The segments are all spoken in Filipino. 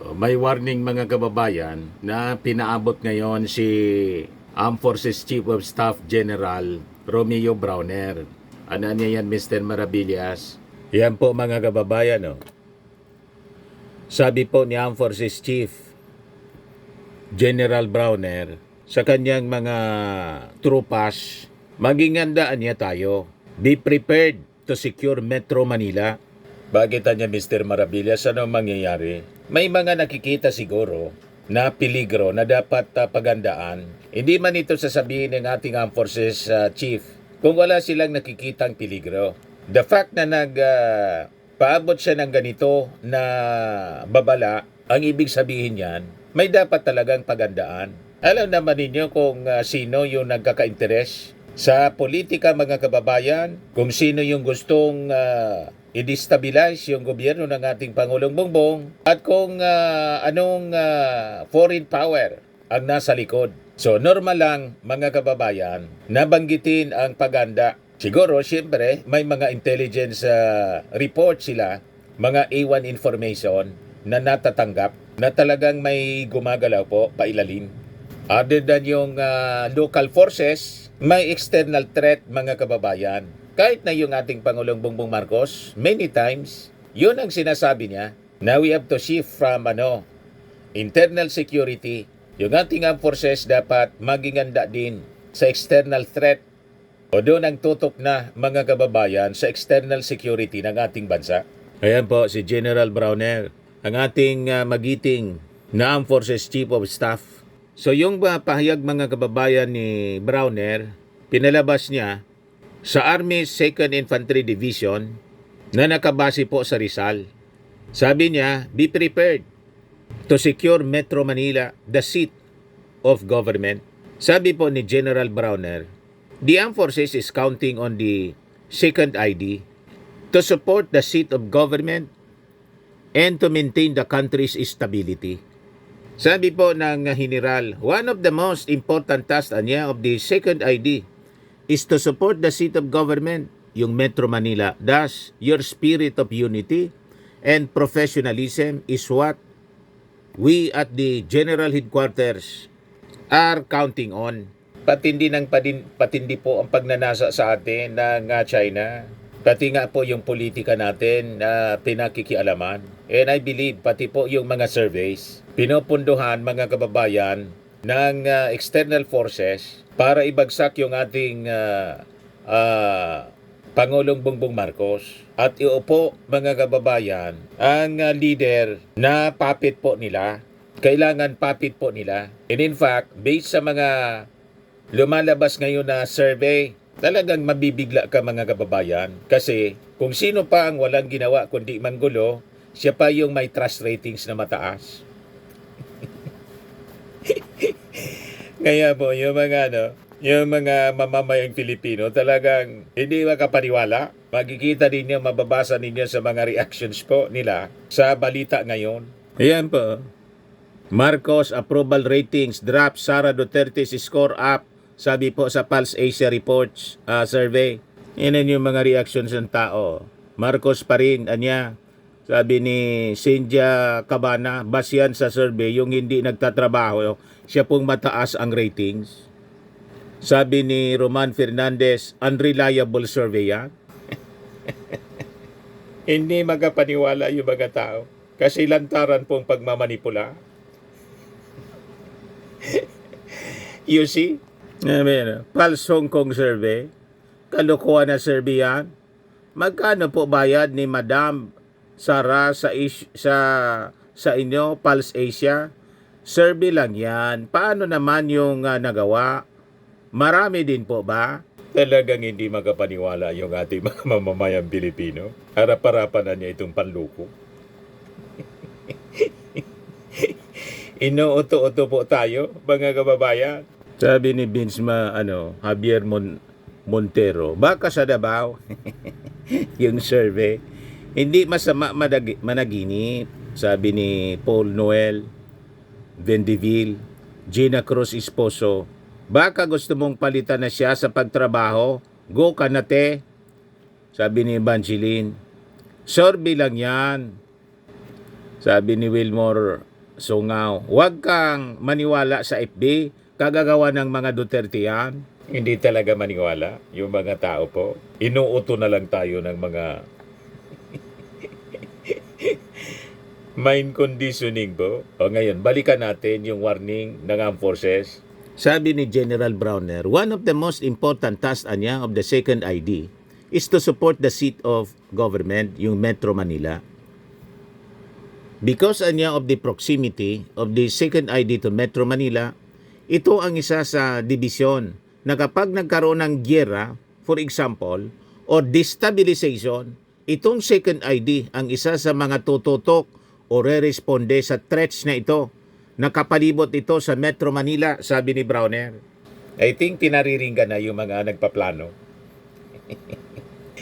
May warning mga kababayan na pinaabot ngayon si Armed Forces Chief of Staff General Romeo Browner. Ano niya yan, Mr. Maravillas? Yan po mga kababayan. Sabi po ni Armed Forces Chief General Browner sa kanyang mga tropas, maging handaan niya tayo. Be prepared to secure Metro Manila. Bakit niya, Mr. Maravillas? Ano mangyayari? May mga nakikita siguro na peligro na dapat pagandaan. Hindi man ito sasabihin ng ating Armed Forces Chief kung wala silang nakikitang peligro. The fact na paabot siya ng ganito na babala, ang ibig sabihin yan, may dapat talagang pagandaan. Alam naman ninyo kung sino yung nagkaka-interes sa politika mga kababayan, kung sino yung gustong i-destabilize yung gobyerno ng ating Pangulong Bongbong at kung anong foreign power ang nasa likod. So normal lang mga kababayan nabanggitin ang paganda. Siguro siyempre may mga intelligence report sila, mga A1 information na natatanggap na talagang may gumagalaw po pailalim. Other than yung local forces, may external threat mga kababayan. Kahit na yung ating Pangulong Bongbong Marcos, many times, yun ang sinasabi niya, na we have to shift from internal security. Yung ating armed forces dapat maging handa din sa external threat o doon ang tutok na mga kababayan sa external security ng ating bansa. Ayan po si General Browner, ang ating magiting na Armed Forces Chief of Staff. So yung pahayag mga kababayan ni Browner, pinalabas niya sa Army 2nd Infantry Division na nakabase po sa Rizal. Sabi niya, be prepared to secure Metro Manila, the seat of government. Sabi po ni General Browner, the Armed Forces is counting on the 2nd ID to support the seat of government and to maintain the country's stability. Sabi po ng General, one of the most important tasks of the 2nd ID is to support the seat of government, yung Metro Manila. Thus, your spirit of unity and professionalism is what we at the General Headquarters are counting on. Patindi po ang pagnanasa sa atin ng China. Pati nga po yung politika natin na pinakikialaman. And I believe pati po yung mga surveys, pinupunduhan mga kababayan ng external forces para ibagsak yung ating Pangulong Bongbong Marcos at iupo mga kababayan ang leader na puppet po nila. Kailangan puppet po nila. And in fact, based sa mga lumalabas ngayon na survey, talagang mabibigla ka mga kababayan kasi kung sino pa ang walang ginawa kundi manggulo, siya pa yung may trust ratings na mataas. Kaya po, yung mga mamamayang Pilipino talagang hindi makapaniwala. Makikita ninyo, mababasa ninyo sa mga reactions po nila sa balita ngayon. Ayan po. Marcos approval ratings drop, Sara Duterte's score up. Sabi po sa Pulse Asia Reports survey. Yan yung mga reactions ng tao. Marcos pa rin, anya. Sabi ni Cynthia Cabana, basyan sa survey, yung hindi nagtatrabaho, siya pong mataas ang ratings. Sabi ni Roman Fernandez, unreliable survey yan. Hindi magapaniwala yung mga tao kasi lantaran pong pagmamanipula. You see? Pulse Hong Kong survey, kalukuhan na survey yan. Magkano po bayad ni Madam Sara sa inyo, Pulse Asia? Survey lang yan. Paano naman yung nagawa? Marami din po ba? Talagang hindi makapaniwala yung ating mga mamamayang Pilipino. Harap-harapan na niya itong panluko. Inuuto-uto po tayo, mga kababayan. Sabi ni Vince Javier Montero, baka sa Davao, yung survey, hindi masama managinip. Sabi ni Paul Noel Vendeville, Gina Cruz Esposo, baka gusto mong palitan na siya sa pagtrabaho, go ka na te. Sabi ni Evangeline, survey lang yan. Sabi ni Wilmore sungaw. Huwag kang maniwala sa FB, kagagawa ng mga Duterte yan. Hindi talaga maniwala yung mga tao po. Inuuto na lang tayo ng mga mind conditioning po. O ngayon, balikan natin yung warning ng armed forces. Sabi ni General Browner, one of the most important tasks anya of the second ID is to support the seat of government, yung Metro Manila. Because anya of the proximity of the second ID to Metro Manila, ito ang isa sa dibisyon na kapag nagkaroon ng giyera, for example, or destabilization, itong second ID ang isa sa mga tututok o re-responde sa threats na ito. Nakapalibot ito sa Metro Manila, sabi ni Browner. I think pinariringgan na yung mga nagpaplano.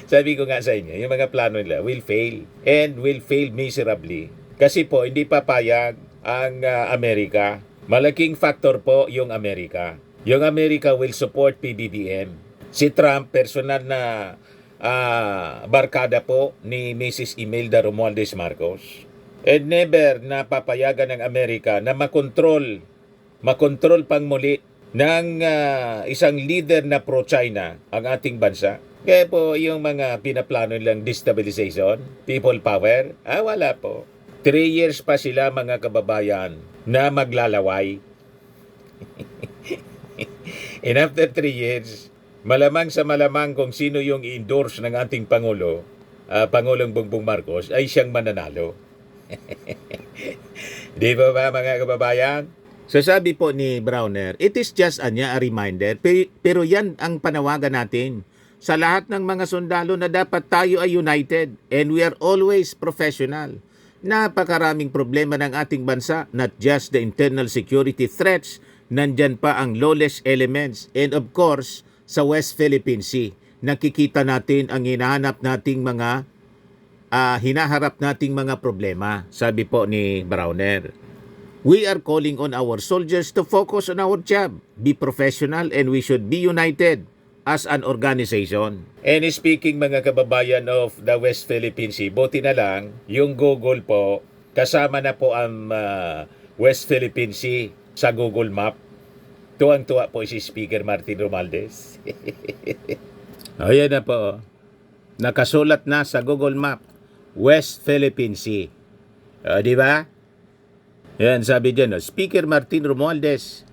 Sabi ko nga sa inyo, yung mga plano nila will fail and will fail miserably. Kasi po, hindi papayag ang Amerika. Malaking factor po yung Amerika. Yung Amerika will support PBBM. Si Trump, personal na barkada po ni Mrs. Imelda Romualdez Marcos. And never na papayagan ng Amerika na makontrol pang muli ng isang leader na pro-China ang ating bansa. Kaya po yung mga pinaplano nilang destabilization, people power, wala po. 3 years pa sila mga kababayan na maglalaway. And after 3 years, malamang sa malamang kung sino yung i-endorse ng ating Pangulo, Pangulong Bongbong Marcos, ay siyang mananalo. Di ba mga kababayan? So sabi po ni Browner, it is just a reminder, pero yan ang panawagan natin sa lahat ng mga sundalo na dapat tayo ay united and we are always professional. Napakaraming problema ng ating bansa, not just the internal security threats, nandyan pa ang lawless elements and of course sa West Philippine Sea. Nakikita natin ang hinahanap nating mga hinaharap nating mga problema, sabi po ni Browner. We are calling on our soldiers to focus on our job, be professional, and we should be united as an organization. And speaking mga kababayan of the West Philippine Sea, buti na lang yung Google po, kasama na po ang West Philippine Sea sa Google Map. Tuwang-tuwa po si Speaker Martin Romualdez. Ayan na po. Nakasulat na sa Google Map, West Philippine Sea. Di ba? Yan, sabi dyan, Speaker Martin Romualdez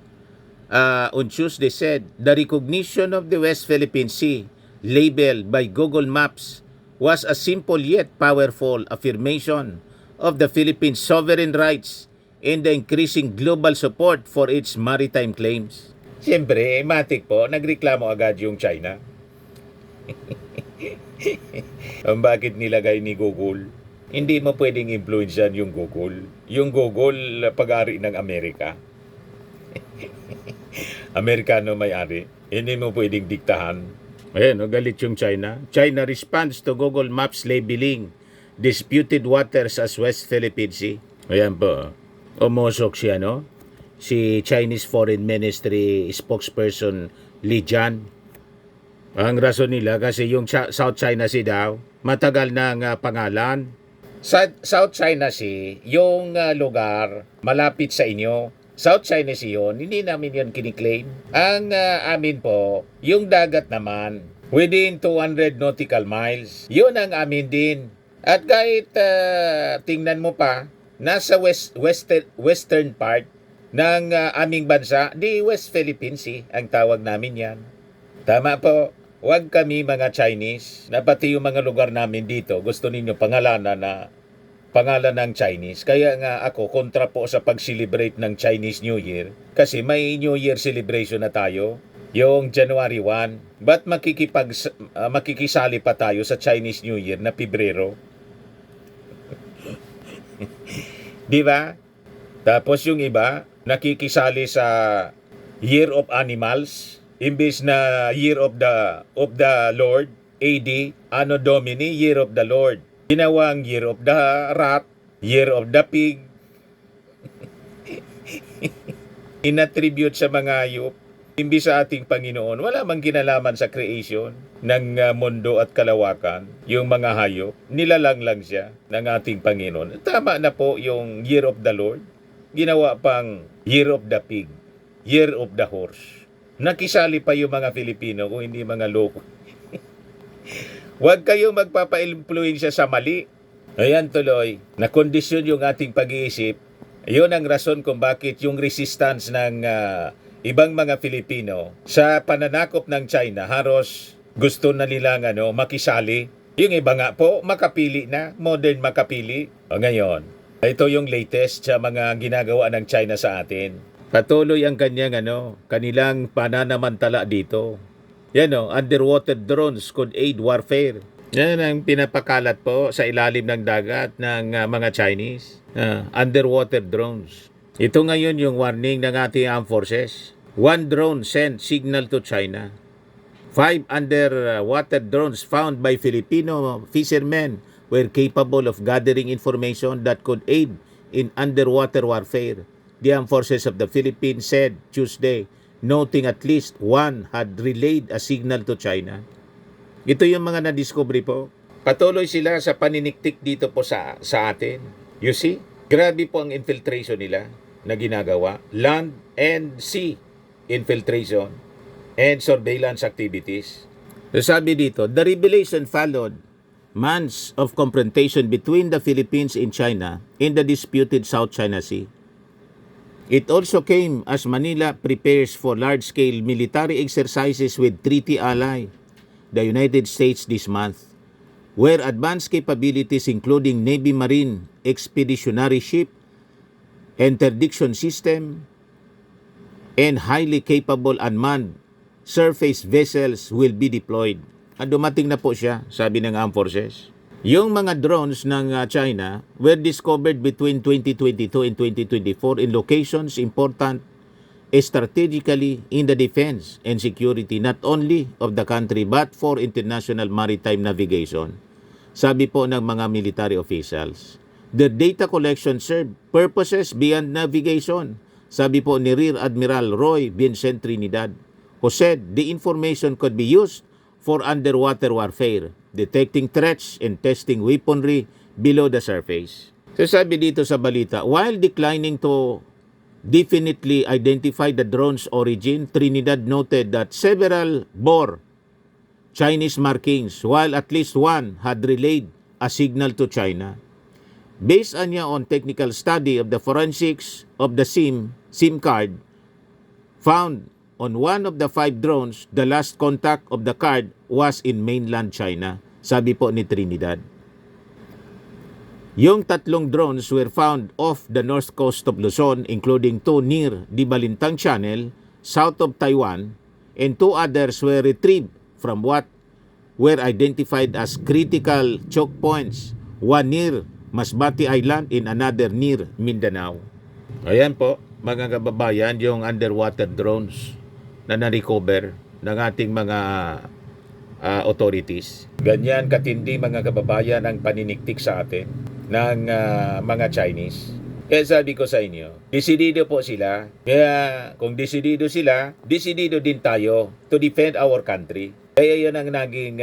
on Tuesday said, the recognition of the West Philippine Sea labeled by Google Maps was a simple yet powerful affirmation of the Philippines' sovereign rights and the increasing global support for its maritime claims. Siyempre, matik po, nagreklamo agad yung China. Ang bakit nilagay ni Google? Hindi mo pwedeng influensyan yung Google. Yung Google, pag-ari ng Amerika. Amerikano may-ari. Hindi mo pwedeng diktahan. Ayan, galit yung China. China responds to Google Maps labeling disputed waters as West Philippine Sea. Ayan po. Umusok siya, no? Si Chinese Foreign Ministry spokesperson Li Jian. Ang rason nila kasi yung South China Sea daw, matagal ng pangalan. South China Sea, yung lugar malapit sa inyo. South China Sea yun, hindi namin yun kiniklaim. Ang amin po, yung dagat naman, within 200 nautical miles, yun ang amin din. At kahit tingnan mo pa, nasa western part ng aming bansa, di West Philippine Sea, ang tawag namin yan. Tama po. Huwag kami mga Chinese, na pati yung mga lugar namin dito, gusto ninyo pangalan ng Chinese. Kaya nga ako, kontra po sa pag-celebrate ng Chinese New Year. Kasi may New Year celebration na tayo, yung January 1. Ba't makikisali pa tayo sa Chinese New Year na Pebrero? Di ba? Tapos yung iba, nakikisali sa Year of Animals, imbis na Year of the Lord, AD, Anno Domini, Year of the Lord. Ginawang Year of the Rat, Year of the Pig. Inattribute sa mga hayop. Imbis sa ating Panginoon, wala mang kinalaman sa creation ng mundo at kalawakan. Yung mga hayop, nilalang lang siya ng ating Panginoon. Tama na po yung Year of the Lord. ginawa pang Year of the Pig, Year of the Horse. Nakisali pa yung mga Filipino kung hindi mga loko. Huwag kayo magpapa-influensya sa mali. Ayan tuloy, nakondisyon yung ating pag-iisip. Yun ang rason kung bakit yung resistance ng ibang mga Filipino sa pananakop ng China, halos gusto na nilang makisali. Yung iba nga po, makapili na, modern makapili. O ngayon, ito yung latest sa mga ginagawa ng China sa atin. Patuloy ang kanilang pananamantala dito. Yan underwater drones could aid warfare. Yan ang pinapakalat po sa ilalim ng dagat ng mga Chinese. Underwater drones. Ito ngayon yung warning ng ating armed forces. One drone sent signal to China. 5 underwater drones found by Filipino fishermen were capable of gathering information that could aid in underwater warfare. The armed forces of the Philippines said Tuesday, noting at least one had relayed a signal to China. Ito yung mga na-discovery po. Patuloy sila sa paniniktik dito po sa atin. You see? Grabe po ang infiltration nila na ginagawa. Land and sea infiltration and surveillance activities. So sabi dito, the revelation followed months of confrontation between the Philippines and China in the disputed South China Sea. It also came as Manila prepares for large-scale military exercises with treaty ally, the United States this month, where advanced capabilities including Navy Marine expeditionary ship, interdiction system, and highly capable unmanned surface vessels will be deployed. At dumating na po siya, sabi ng armed forces. Yung mga drones ng China were discovered between 2022 and 2024 in locations important strategically in the defense and security not only of the country but for international maritime navigation. Sabi po ng mga military officials. The data collection served purposes beyond navigation. Sabi po ni Rear Admiral Roy Vincent Trinidad, who said the information could be used for underwater warfare, detecting threats and testing weaponry below the surface. So sabi dito sa balita, while declining to definitely identify the drone's origin, Trinidad noted that several bore Chinese markings while at least one had relayed a signal to China. Based on technical study of the forensics of the SIM card found on one of the 5 drones, the last contact of the card was in mainland China, sabi po ni Trinidad. Yung 3 drones were found off the north coast of Luzon, including 2 near the Balintang Channel, south of Taiwan, and 2 others were retrieved from what were identified as critical choke points, one near Masbate Island and another near Mindanao. Ayan po, mga kababayan, yung underwater drones na na-recover ng ating mga authorities. Ganyan katindi, mga kababayan, ang paniniktik sa atin ng mga Chinese. Kaya sabi ko sa inyo, desidido po sila. Kaya kung desidido sila, desidido din tayo to defend our country. Kaya yun ang naging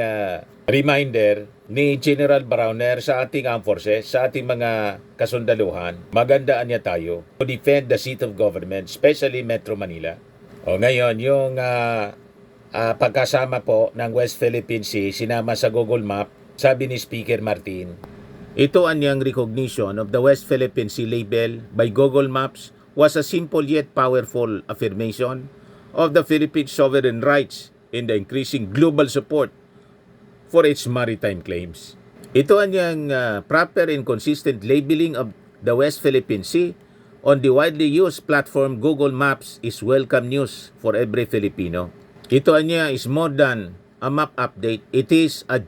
reminder ni General Browner sa ating armed forces, sa ating mga kasundaluhan. Magandaan niya tayo to defend the seat of government, especially Metro Manila. O ngayon, yung pagkasama po ng West Philippine Sea, sinama sa Google Map, sabi ni Speaker Martin, ito anyang recognition of the West Philippine Sea label by Google Maps was a simple yet powerful affirmation of the Philippines' sovereign rights in the increasing global support for its maritime claims. Ito anyang proper and consistent labeling of the West Philippine Sea on the widely used platform Google Maps is welcome news for every Filipino. Ito anya is more than a map update. It is a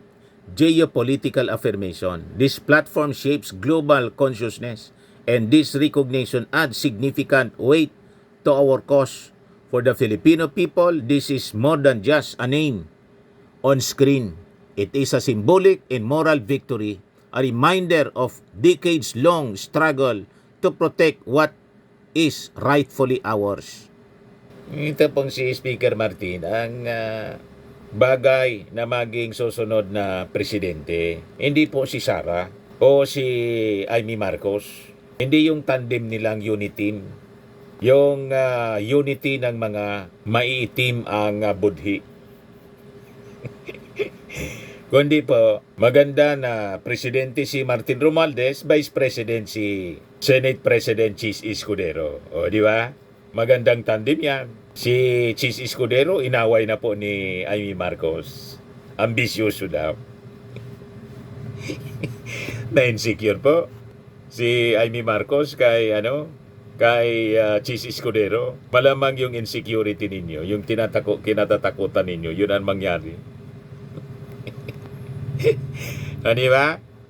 geopolitical affirmation. This platform shapes global consciousness, and this recognition adds significant weight to our cause. For the Filipino people, this is more than just a name on screen. It is a symbolic and moral victory, a reminder of decades-long struggle to protect what is rightfully ours. Ito pong si Speaker Martin, ang bagay na maging susunod na presidente. Hindi po si Sara o si Amy Marcos. Hindi yung tandem nilang unity. Yung unity ng mga maiitim ang budhi. Kundi po, maganda na Presidente si Martin Romualdez, Vice President si Senate President Chis Escudero. O, di ba? Magandang tandem yan. Si Chis Escudero, inaway na po ni Amy Marcos. Ambisyoso daw. Na-insecure po si Amy Marcos kay Chis Escudero. Malamang yung insecurity ninyo, yung kinatatakutan ninyo, yun ang mangyari. Di ba?